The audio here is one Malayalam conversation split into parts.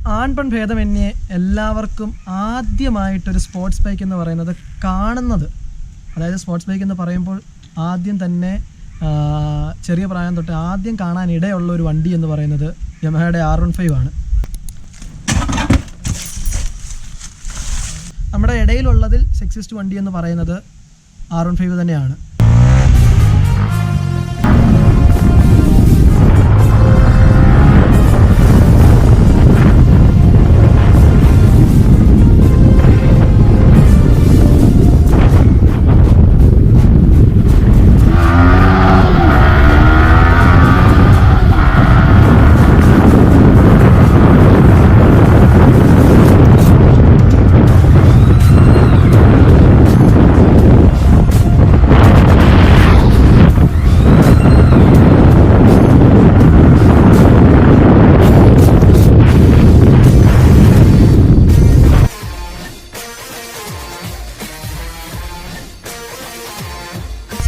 ആൺപെൺ ഭേദമന്യേ എല്ലാവർക്കും ആദ്യമായിട്ടൊരു സ്പോർട്സ് ബൈക്ക് എന്ന് പറയുന്നത് കാണുന്നത്, അതായത് സ്പോർട്സ് ബൈക്ക് എന്ന് പറയുമ്പോൾ ആദ്യം തന്നെ ചെറിയ പ്രായം തൊട്ട് ആദ്യം കാണാനിടയുള്ള ഒരു വണ്ടി എന്ന് പറയുന്നത് യമഹയുടെ R15 ആണ്. നമ്മുടെ ഇടയിലുള്ളതിൽ സെക്സിസ്റ്റ് വണ്ടി എന്ന് പറയുന്നത് R15 തന്നെയാണ്.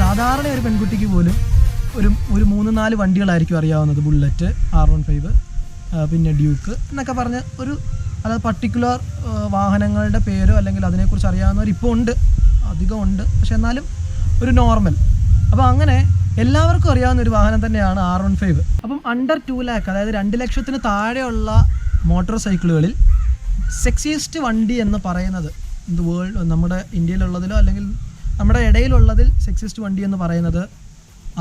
സാധാരണ ഒരു പെൺകുട്ടിക്ക് പോലും ഒരു 3-4 വണ്ടികളായിരിക്കും അറിയാവുന്നത്. ബുള്ളറ്റ്, R15, പിന്നെ ഡ്യൂക്ക് എന്നൊക്കെ പറഞ്ഞ് അതായത് പർട്ടിക്കുലർ വാഹനങ്ങളുടെ പേരോ അല്ലെങ്കിൽ അതിനെക്കുറിച്ച് അറിയാവുന്നവർ ഇപ്പോൾ ഉണ്ട്, അധികം ഉണ്ട്. പക്ഷെ എന്നാലും ഒരു നോർമൽ. അപ്പോൾ അങ്ങനെ എല്ലാവർക്കും അറിയാവുന്ന ഒരു വാഹനം തന്നെയാണ് R15. അപ്പം അണ്ടർ 2 lakh, അതായത് 2 ലക്ഷത്തിന് താഴെയുള്ള മോട്ടോർ സൈക്കിളുകളിൽ സെക്സിയസ്റ്റ് വണ്ടി എന്ന് പറയുന്നത് നമ്മുടെ ഇന്ത്യയിലുള്ളതിലോ അല്ലെങ്കിൽ നമ്മുടെ ഇടയിലുള്ളതിൽ സെക്സിസ്റ്റ് വണ്ടി എന്ന് പറയുന്നത്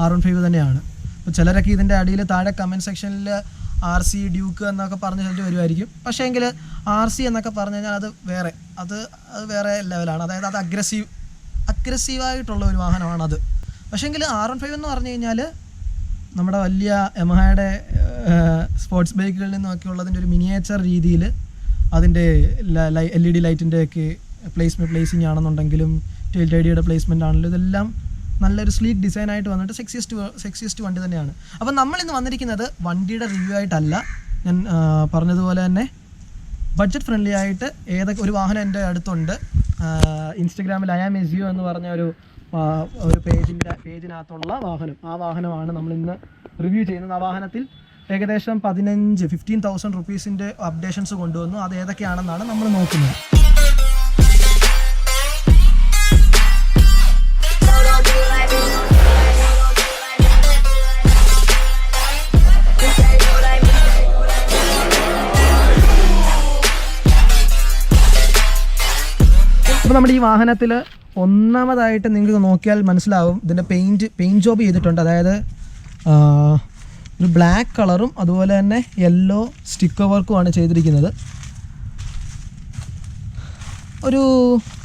R15 തന്നെയാണ്. അപ്പോൾ ചിലരൊക്കെ ഇതിൻ്റെ അടിയിൽ താഴെ കമൻറ്റ് സെക്ഷനിൽ RC, ഡ്യൂക്ക് എന്നൊക്കെ പറഞ്ഞ് ചിലർ വരുമായിരിക്കും. പക്ഷേ എങ്കിൽ RC എന്നൊക്കെ പറഞ്ഞു കഴിഞ്ഞാൽ അത് വേറെ ലെവലാണ്. അതായത് അത് അഗ്രസീവായിട്ടുള്ള ഒരു വാഹനമാണത്. പക്ഷേ എങ്കിൽ R15 എന്ന് പറഞ്ഞു കഴിഞ്ഞാൽ നമ്മുടെ വലിയ യമഹയുടെ സ്പോർട്സ് ബൈക്കുകളിൽ നിന്നൊക്കെ ഉള്ളതിൻ്റെ ഒരു മിനിയേച്ചർ രീതിയിൽ അതിൻ്റെ LED ലൈറ്റിൻ്റെയൊക്കെ പ്ലേസിങ് ആണെന്നുണ്ടെങ്കിലും ടെയിൽ ടൈഡിയുടെ പ്ലേസ്മെൻ്റ് ആണെങ്കിലും ഇതെല്ലാം നല്ലൊരു സ്ലീക്ക് ഡിസൈനായിട്ട് വന്നിട്ട് സെക്സിയസ്റ്റ് വണ്ടി തന്നെയാണ്. അപ്പം നമ്മളിന്ന് വന്നിരിക്കുന്നത് വണ്ടിയുടെ റിവ്യൂ ആയിട്ടല്ല. ഞാൻ പറഞ്ഞതുപോലെ തന്നെ ബഡ്ജറ്റ് ഫ്രണ്ട്ലി ആയിട്ട് ഒരു വാഹനം എൻ്റെ അടുത്തുണ്ട്. ഇൻസ്റ്റഗ്രാമിൽ IamSU എന്ന് പറഞ്ഞ ഒരു പേജിനകത്തുള്ള വാഹനം. ആ വാഹനമാണ് നമ്മളിന്ന് റിവ്യൂ ചെയ്യുന്നത്. ആ വാഹനത്തിൽ ഏകദേശം 15,000 റുപ്പീസിൻ്റെ അപ്ഡേഷൻസ് കൊണ്ടുവന്നു. അത് ഏതൊക്കെയാണെന്നാണ് നമ്മൾ നോക്കുന്നത്. അപ്പോൾ നമ്മുടെ ഈ വാഹനത്തിൽ ഒന്നാമതായിട്ട് നിങ്ങൾക്ക് നോക്കിയാൽ മനസ്സിലാവും, ഇതിൻ്റെ പെയിൻറ്റ് ജോബ് ചെയ്തിട്ടുണ്ട്. അതായത് ഒരു ബ്ലാക്ക് കളറും അതുപോലെ തന്നെ യെല്ലോ സ്റ്റിക്കർ വർക്കുമാണ് ചെയ്തിരിക്കുന്നത്.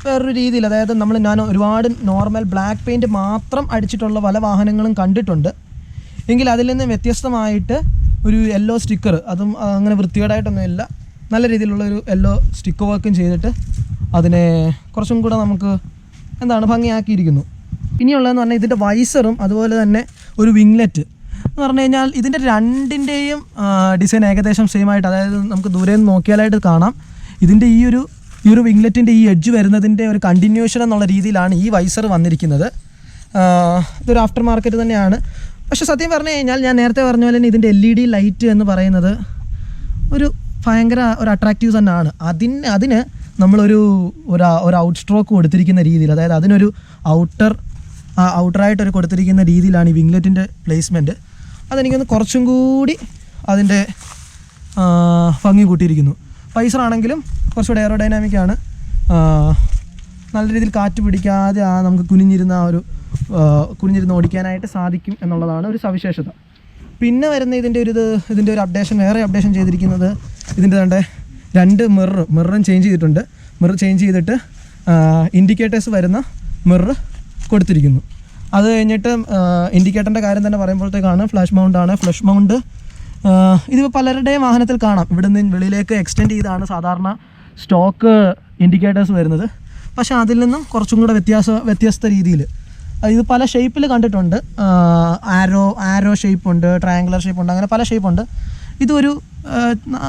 വേറൊരു രീതിയിൽ, അതായത് ഞാൻ ഒരുപാട് നോർമൽ ബ്ലാക്ക് പെയിൻറ്റ് മാത്രം അടിച്ചിട്ടുള്ള പല വാഹനങ്ങളും കണ്ടിട്ടുണ്ട്. എങ്കിൽ അതിൽ നിന്ന് വ്യത്യസ്തമായിട്ട് ഒരു യെല്ലോ സ്റ്റിക്കർ, അതും അങ്ങനെ വൃത്തികേടായിട്ടൊന്നുമില്ല, നല്ല രീതിയിലുള്ള ഒരു യെല്ലോ സ്റ്റിക്കർ വർക്കും ചെയ്തിട്ട് അതിനെ കുറച്ചും കൂടെ നമുക്ക് ഭംഗിയാക്കിയിരിക്കുന്നു. ഇനിയുള്ളതെന്ന് പറഞ്ഞാൽ ഇതിൻ്റെ വൈസറും അതുപോലെ തന്നെ ഒരു വിങ്ലെറ്റ് എന്ന് പറഞ്ഞു കഴിഞ്ഞാൽ ഇതിൻ്റെ രണ്ടിൻ്റെയും ഡിസൈൻ ഏകദേശം സെയിം ആയിട്ട്, അതായത് നമുക്ക് ദൂരെ നിന്ന് നോക്കിയാലായിട്ട് കാണാം. ഇതിൻ്റെ ഈ ഒരു വിങ്ലെറ്റിൻ്റെ ഈ എഡ്ജ് വരുന്നതിൻ്റെ ഒരു കണ്ടിന്യൂഷൻ എന്നുള്ള രീതിയിലാണ് ഈ വൈസർ വന്നിരിക്കുന്നത്. ഇതൊരു ആഫ്റ്റർ മാർക്കറ്റ് തന്നെയാണ്. പക്ഷേ സത്യം പറഞ്ഞു കഴിഞ്ഞാൽ ഞാൻ നേരത്തെ പറഞ്ഞ പോലെ തന്നെ ഇതിൻ്റെ LED ലൈറ്റ് എന്ന് പറയുന്നത് ഭയങ്കര ഒരു അട്രാക്റ്റീവ് തന്നെയാണ്. അതിന് നമ്മളൊരു ഔട്ട് സ്ട്രോക്ക് കൊടുത്തിരിക്കുന്ന രീതിയിൽ, അതായത് അതിനൊരു ഔട്ടറായിട്ടൊരു കൊടുത്തിരിക്കുന്ന രീതിയിലാണ് ഈ വിങ്ലെറ്റിൻ്റെ പ്ലേസ്മെൻറ്റ്. അതെനിക്കൊന്ന് കുറച്ചും കൂടി അതിൻ്റെ ഭംഗി കൂട്ടിയിരിക്കുന്നു. വൈസറാണെങ്കിലും കുറച്ചുകൂടെ എയറോഡൈനാമിക്കാണ്. നല്ല രീതിയിൽ കാറ്റ് പിടിക്കാതെ നമുക്ക് കുനിഞ്ഞിരുന്ന് ഓടിക്കാനായിട്ട് സാധിക്കും എന്നുള്ളതാണ് ഒരു സവിശേഷത. പിന്നെ വരുന്ന ഇതിൻ്റെ ഒരു അപ്ഡേഷൻ, വേറെ അപ്ഡേഷൻ ചെയ്തിരിക്കുന്നത് ഇതിൻ്റെ 2 മിററും ചേഞ്ച് ചെയ്തിട്ടുണ്ട്. മിറർ ചേഞ്ച് ചെയ്തിട്ട് ഇൻഡിക്കേറ്റേഴ്സ് വരുന്ന മിറർ കൊടുത്തിരിക്കുന്നു. അത് കഴിഞ്ഞിട്ട് ഇൻഡിക്കേറ്ററിൻ്റെ കാര്യം തന്നെ പറയുമ്പോഴത്തേക്കാണ് ഫ്ലാഷ് മൗണ്ട് ഇതിപ്പോൾ പലരുടെയും വാഹനത്തിൽ കാണാം. ഇവിടെ നിന്ന് വെളിയിലേക്ക് എക്സ്റ്റെൻഡ് ചെയ്താണ് സാധാരണ സ്റ്റോക്ക് ഇൻഡിക്കേറ്റേഴ്സ് വരുന്നത്. പക്ഷേ അതിൽ നിന്നും കുറച്ചും കൂടെ വ്യത്യസ്ത രീതിയിൽ ഇത് പല ഷേപ്പിൽ കണ്ടിട്ടുണ്ട്. ആരോ ഷേപ്പുണ്ട്, ട്രയാങ്കുലർ ഷേപ്പുണ്ട്, അങ്ങനെ പല ഷേപ്പുണ്ട്. ഇതൊരു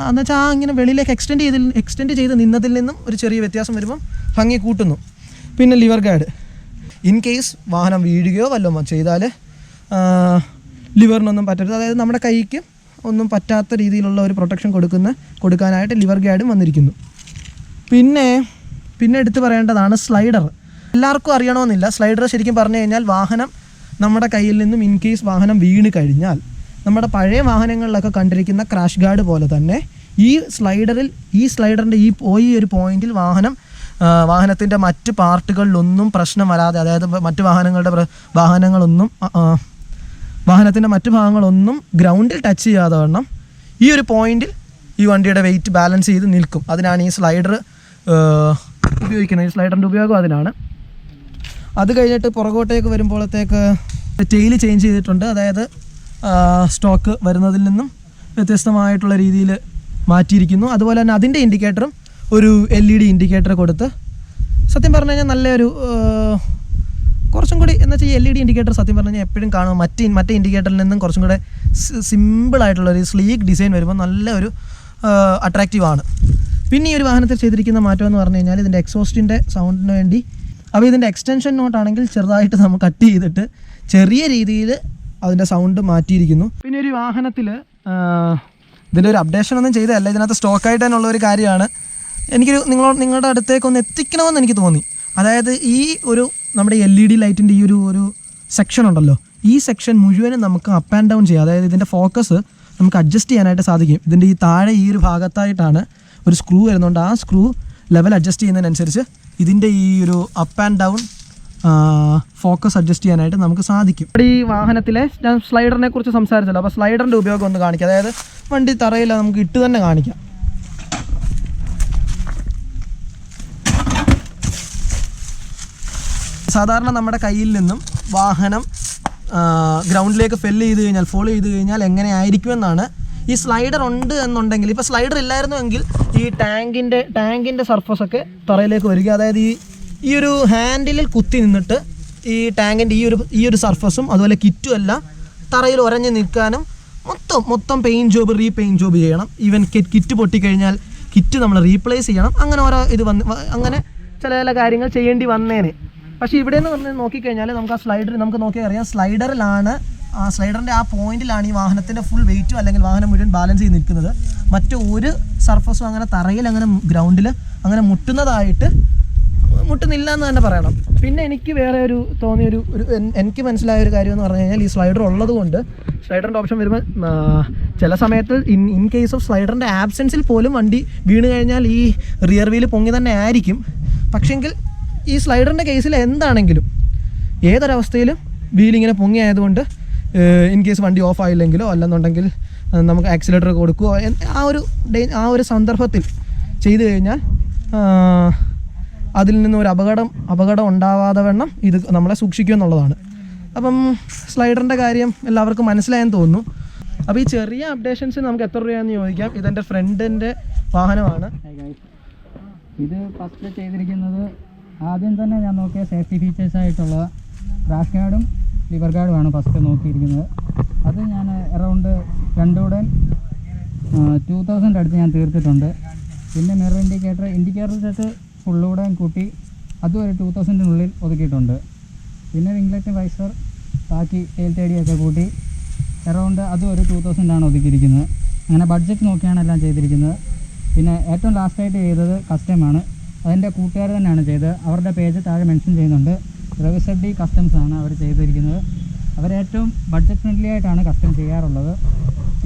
എന്നുവെച്ചാൽ ഇങ്ങനെ വെളിയിലേക്ക് എക്സ്റ്റെൻഡ് ചെയ്ത് നിന്നതിൽ നിന്നും ഒരു ചെറിയ വ്യത്യാസം വരുമ്പം ഭംഗി കൂട്ടുന്നു. പിന്നെ ലിവർ ഗാർഡ്, ഇൻ കേസ് വാഹനം വീഴുകയോ വല്ലതും ചെയ്താൽ ലിവറിനൊന്നും പറ്റരുത്. അതായത് നമ്മുടെ കൈക്ക് ഒന്നും പറ്റാത്ത രീതിയിലുള്ള ഒരു പ്രൊട്ടക്ഷൻ കൊടുക്കാനായിട്ട് ലിവർ ഗാർഡും വന്നിരിക്കുന്നു. പിന്നെ എടുത്തു പറയേണ്ടതാണ് സ്ലൈഡർ. എല്ലാവർക്കും അറിയണമെന്നില്ല. സ്ലൈഡർ ശരിക്കും പറഞ്ഞു കഴിഞ്ഞാൽ വാഹനം നമ്മുടെ കയ്യിൽ നിന്നും ഇൻ കേസ് വാഹനം വീണ് കഴിഞ്ഞാൽ നമ്മുടെ പഴയ വാഹനങ്ങളിലൊക്കെ കണ്ടിരിക്കുന്ന ക്രാഷ് ഗാർഡ് പോലെ തന്നെ ഈ സ്ലൈഡറിൻ്റെ ഈ ഒരു പോയിന്റിൽ വാഹനത്തിൻ്റെ മറ്റ് പാർട്ടുകളിലൊന്നും പ്രശ്നം വരാതെ, അതായത് മറ്റ് വാഹനത്തിൻ്റെ മറ്റു ഭാഗങ്ങളൊന്നും ഗ്രൗണ്ടിൽ ടച്ച് ചെയ്യാതെ വണ്ണം ഈ ഒരു പോയിന്റിൽ ഈ വണ്ടിയുടെ വെയിറ്റ് ബാലൻസ് ചെയ്ത് നിൽക്കും. അതിനാണ് ഈ സ്ലൈഡർ ഉപയോഗിക്കുന്നത്. ഈ സ്ലൈഡറിൻ്റെ ഉപയോഗം അതിനാണ്. അത് കഴിഞ്ഞിട്ട് പുറകോട്ടേക്ക് വരുമ്പോഴത്തേക്ക് ടെയിൽ ചേഞ്ച് ചെയ്തിട്ടുണ്ട്. അതായത് സ്റ്റോക്ക് വരുന്നതിൽ നിന്നും വ്യത്യസ്തമായിട്ടുള്ള രീതിയിൽ മാറ്റിയിരിക്കുന്നു. അതുപോലെ തന്നെ അതിൻ്റെ ഇൻഡിക്കേറ്ററും ഒരു LED ഇൻഡിക്കേറ്റർ കൊടുത്ത്, സത്യം പറഞ്ഞു കഴിഞ്ഞാൽ നല്ലൊരു കുറച്ചും കൂടി എന്ന് വെച്ചാൽ ഈ LED ഇൻഡിക്കേറ്റർ സത്യം പറഞ്ഞു കഴിഞ്ഞാൽ എപ്പോഴും കാണും മറ്റേ ഇൻഡിക്കേറ്ററിൽ നിന്നും കുറച്ചും കൂടെ സിമ്പിളായിട്ടുള്ളൊരു സ്ലീക്ക് ഡിസൈൻ വരുമ്പോൾ നല്ലൊരു അട്രാക്റ്റീവാണ്. പിന്നെ ഈ ഒരു വാഹനത്തിൽ ചെയ്തിരിക്കുന്ന മാറ്റം എന്ന് പറഞ്ഞു കഴിഞ്ഞാൽ ഇതിൻ്റെ എക്സോസ്റ്റിൻ്റെ സൗണ്ടിന് വേണ്ടി ഇതിൻ്റെ എക്സ്റ്റൻഷൻ നോട്ടാണെങ്കിൽ ചെറുതായിട്ട് നമ്മൾ കട്ട് ചെയ്തിട്ട് ചെറിയ രീതിയിൽ അതിൻ്റെ സൗണ്ട് മാറ്റിയിരിക്കുന്നു. പിന്നെ ഒരു വാഹനത്തിൽ ഇതിൻ്റെ ഒരു അപ്ഡേഷൻ ഒന്നും ചെയ്തതല്ല, ഇതിനകത്ത് സ്റ്റോക്കായിട്ട് തന്നെയുള്ള ഒരു കാര്യമാണ്. നിങ്ങളുടെ അടുത്തേക്കൊന്ന് എത്തിക്കണമെന്ന് എനിക്ക് തോന്നി. അതായത് ഈ ഒരു നമ്മുടെ LED ലൈറ്റിൻ്റെ ഈ ഒരു സെക്ഷൻ ഉണ്ടല്ലോ, ഈ സെക്ഷൻ മുഴുവനും നമുക്ക് അപ്പ് ആൻഡ് ഡൗൺ ചെയ്യാം. അതായത് ഇതിൻ്റെ ഫോക്കസ് നമുക്ക് അഡ്ജസ്റ്റ് ചെയ്യാനായിട്ട് സാധിക്കും. ഇതിൻ്റെ ഈ താഴെ ഈ ഒരു ഭാഗത്തായിട്ടാണ് ഒരു സ്ക്രൂ വരുന്നുണ്ട്. ആ സ്ക്രൂ ലെവൽ അഡ്ജസ്റ്റ് ചെയ്യുന്നതിനനുസരിച്ച് ഇതിൻ്റെ ഈ ഒരു up and down focus adjust ചെയ്യാനായിട്ട് നമുക്ക് സാധിക്കും. ഈ വാഹനത്തിലെ ഞാൻ സ്ലൈഡറിനെ കുറിച്ച് സംസാരിച്ചല്ലോ, അപ്പോൾ സ്ലൈഡറിൻ്റെ ഉപയോഗം ഒന്ന് കാണിക്കാം. അതായത് വണ്ടി തറയില്ല, നമുക്ക് ഇട്ട് തന്നെ കാണിക്കാം. സാധാരണ നമ്മുടെ കയ്യിൽ നിന്നും വാഹനം ഗ്രൗണ്ടിലേക്ക് ഫോൾ ചെയ്ത് കഴിഞ്ഞാൽ എങ്ങനെ ആയിരിക്കുമെന്നാണ്. ഈ സ്ലൈഡർ ഉണ്ട് എന്നുണ്ടെങ്കിൽ, ഇപ്പോൾ സ്ലൈഡർ ഇല്ലായിരുന്നുവെങ്കിൽ ഈ ടാങ്കിൻ്റെ സർഫസൊക്കെ തറയിലേക്ക് വരിക. അതായത് ഈ ഒരു ഹാൻഡിലിൽ കുത്തി നിന്നിട്ട് ഈ ടാങ്കിൻ്റെ ഈ ഒരു സർഫസും അതുപോലെ കിറ്റും എല്ലാം തറയിൽ ഉരഞ്ഞ് നിൽക്കാനും മൊത്തം പെയിൻറ്റ് ജോബ് റീപെയിൻറ്റ് ജോബ് ചെയ്യണം. ഈവൻ കിറ്റ് പൊട്ടിക്കഴിഞ്ഞാൽ കിറ്റ് നമ്മൾ റീപ്ലേസ് ചെയ്യണം. അങ്ങനെ അങ്ങനെ ചില കാര്യങ്ങൾ ചെയ്യേണ്ടി വന്നേനെ. പക്ഷേ ഇവിടെ നിന്ന് വന്ന് നോക്കിക്കഴിഞ്ഞാൽ നമുക്ക് ആ സ്ലൈഡർ നമുക്ക് നോക്കിയാൽ അറിയാം, സ്ലൈഡറിൻ്റെ ആ പോയിന്റിലാണ് ഈ വാഹനത്തിൻ്റെ ഫുൾ വെയിറ്റും അല്ലെങ്കിൽ വാഹനം മുഴുവൻ ബാലൻസ് ചെയ്ത് നിൽക്കുന്നത്. മറ്റൊരു സർഫസും അങ്ങനെ തറയിൽ അങ്ങനെ ഗ്രൗണ്ടിൽ അങ്ങനെ മുട്ടുന്നില്ല എന്ന് തന്നെ പറയണം. പിന്നെ എനിക്ക് വേറെ എനിക്ക് മനസ്സിലായ ഒരു കാര്യം എന്ന് പറഞ്ഞു കഴിഞ്ഞാൽ ഈ സ്ലൈഡർ ഉള്ളത് കൊണ്ട് സ്ലൈഡറിൻ്റെ ഓപ്ഷൻ വരുമ്പോൾ ചില സമയത്ത് ഇൻ കേസ് ഓഫ് സ്ലൈഡറിൻ്റെ ആബ്സെൻസിൽ പോലും വണ്ടി വീണ് കഴിഞ്ഞാൽ ഈ റിയർ വീല് പൊങ്ങി തന്നെ ആയിരിക്കും. പക്ഷേങ്കിൽ ഈ സ്ലൈഡറിൻ്റെ കേസിൽ എന്താണെങ്കിലും ഏതൊരവസ്ഥയിലും വീലിങ്ങനെ പൊങ്ങി ആയതുകൊണ്ട് ഇൻ കേസ് വണ്ടി ഓഫ് ആയില്ലെങ്കിലോ അല്ലെന്നുണ്ടെങ്കിൽ നമുക്ക് ആക്സിലേറ്റർ കൊടുക്കുകയോ ആ ഒരു സന്ദർഭത്തിൽ ചെയ്തു കഴിഞ്ഞാൽ അതിൽ നിന്ന് ഒരു അപകടം ഉണ്ടാവാതെ വണ്ണം ഇത് നമ്മളെ സൂക്ഷിക്കുക എന്നുള്ളതാണ്. അപ്പം സ്ലൈഡറിൻ്റെ കാര്യം എല്ലാവർക്കും മനസ്സിലായെന്ന് തോന്നുന്നു. അപ്പോൾ ഈ ചെറിയ അപ്ഡേഷൻസ് നമുക്ക് എത്ര രൂപയാണെന്ന് ചോദിക്കാം. ഇതെൻ്റെ ഫ്രണ്ടിൻ്റെ വാഹനമാണ്. ഇത് ഫസ്റ്റ് ചെയ്തിരിക്കുന്നത് ആദ്യം തന്നെ ഞാൻ നോക്കിയ സേഫ്റ്റി ഫീച്ചേഴ്സായിട്ടുള്ള ക്രാഷ് ഗാർഡും ലിവർ ഗാർഡുമാണ് ഫസ്റ്റ് നോക്കിയിരിക്കുന്നത്. അത് ഞാൻ അറൗണ്ട് രണ്ടുകൂടെ 2000 അടുത്ത് ഞാൻ തീർത്തിട്ടുണ്ട്. പിന്നെ മിറർ ഇൻഡിക്കേറ്റർ സെറ്റ് ഫുള്ളൂടെ കൂട്ടി അതും ഒരു 2000-നുള്ളിൽ ഒതുക്കിയിട്ടുണ്ട്. പിന്നെ റിംഗ്ലൈറ്റ് വൈസർ ബാക്കി ടെയിൽ തേടിയൊക്കെ കൂട്ടി അറൗണ്ട് അതും ഒരു 2000 ഒതുക്കിയിരിക്കുന്നത്. അങ്ങനെ ബഡ്ജറ്റ് നോക്കിയാണ് എല്ലാം ചെയ്തിരിക്കുന്നത്. പിന്നെ ഏറ്റവും ലാസ്റ്റായിട്ട് ചെയ്തത് കസ്റ്റമാണ്. അതിൻ്റെ കൂട്ടുകാർ തന്നെയാണ് ചെയ്തത്. അവരുടെ പേജ് താഴെ മെൻഷൻ ചെയ്യുന്നുണ്ട്. റെവിസഡ് കസ്റ്റംസ് ആണ് അവർ ചെയ്തിരിക്കുന്നത്. അവരേറ്റവും ബഡ്ജറ്റ് ഫ്രണ്ട്ലി ആയിട്ടാണ് കസ്റ്റം ചെയ്യാറുള്ളത്.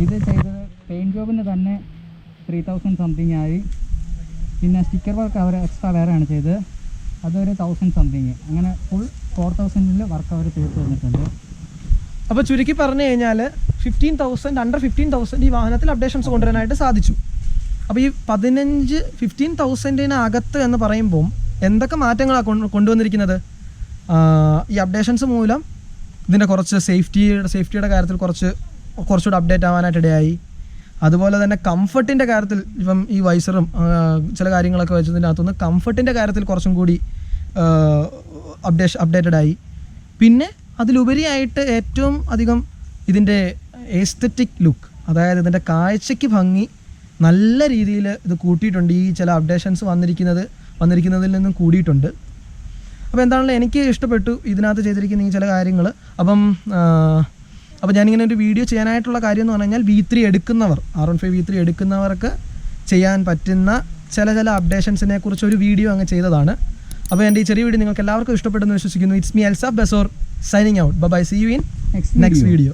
ഇത് ചെയ്തത് പെയിൻറ്റ് ജോബിന് തന്നെ 3000 സംതിങ് ആയി. പിന്നെ സ്റ്റിക്കർ വർക്ക് അവർ എക്സ്ട്രാ വേറെയാണ് ചെയ്തത്, അതൊരു 1000 സംതിങ്. അങ്ങനെ ഫുൾ 4000-ൽ വർക്ക് അവർ തീർത്ത് തന്നിട്ടുണ്ട്. അപ്പോൾ ചുരുക്കി പറഞ്ഞു കഴിഞ്ഞാൽ 15,000 അണ്ടർ 15,000 ഈ വാഹനത്തിൽ അപ്ഡേഷൻസ് കൊണ്ടുവരാനായിട്ട് സാധിച്ചു. അപ്പോൾ ഈ 15,000-ന് എന്ന് പറയുമ്പോൾ എന്തൊക്കെ മാറ്റങ്ങളാണ് കൊണ്ടുവന്നിരിക്കുന്നത്? ഈ അപ്ഡേഷൻസ് മൂലം ഇതിൻ്റെ കുറച്ച് സേഫ്റ്റിയുടെ കാര്യത്തിൽ കുറച്ചുകൂടെ അപ്ഡേറ്റ് ആവാനായിട്ട് ഇടയായി. അതുപോലെ തന്നെ കംഫർട്ടിൻ്റെ കാര്യത്തിൽ ഇപ്പം ഈ വൈസറും ചില കാര്യങ്ങളൊക്കെ വെച്ചതിനകത്തുനിന്ന് കംഫർട്ടിൻ്റെ കാര്യത്തിൽ കുറച്ചും കൂടി അപ്ഡേറ്റഡ് ആയി. പിന്നെ അതിലുപരിയായിട്ട് ഏറ്റവും അധികം ഇതിൻ്റെ എസ്തെറ്റിക് ലുക്ക്, അതായത് ഇതിൻ്റെ കാഴ്ചയ്ക്ക് ഭംഗി നല്ല രീതിയിൽ ഇത് കൂട്ടിയിട്ടുണ്ട്. ഈ ചില അപ്ഡേഷൻസ് വന്നിരിക്കുന്നതിൽ നിന്നും കൂടിയിട്ടുണ്ട്. അപ്പോൾ എന്താണല്ലോ എനിക്ക് ഇഷ്ടപ്പെട്ടു ഇതിനകത്ത് ചെയ്തിരിക്കുന്ന ഈ ചില കാര്യങ്ങൾ. അപ്പം അപ്പോൾ ഞാനിങ്ങനെ ഒരു വീഡിയോ ചെയ്യാനായിട്ടുള്ള കാര്യം എന്ന് പറഞ്ഞു കഴിഞ്ഞാൽ V3 എടുക്കുന്നവർ R15 V3 എടുക്കുന്നവർക്ക് ചെയ്യാൻ പറ്റുന്ന ചില അപ്ഡേഷൻസിനെ കുറിച്ച് ഒരു വീഡിയോ അങ്ങ് ചെയ്തതാണ്. അപ്പോൾ എൻ്റെ ഈ ചെറിയ വീഡിയോ നിങ്ങൾക്ക് എല്ലാവർക്കും ഇഷ്ടപ്പെടുന്നു വിശ്വസിക്കുന്നു. ഇറ്റ്സ് മീ എൽസാഫ് ബസോർ signing out. Bye, see you in next video.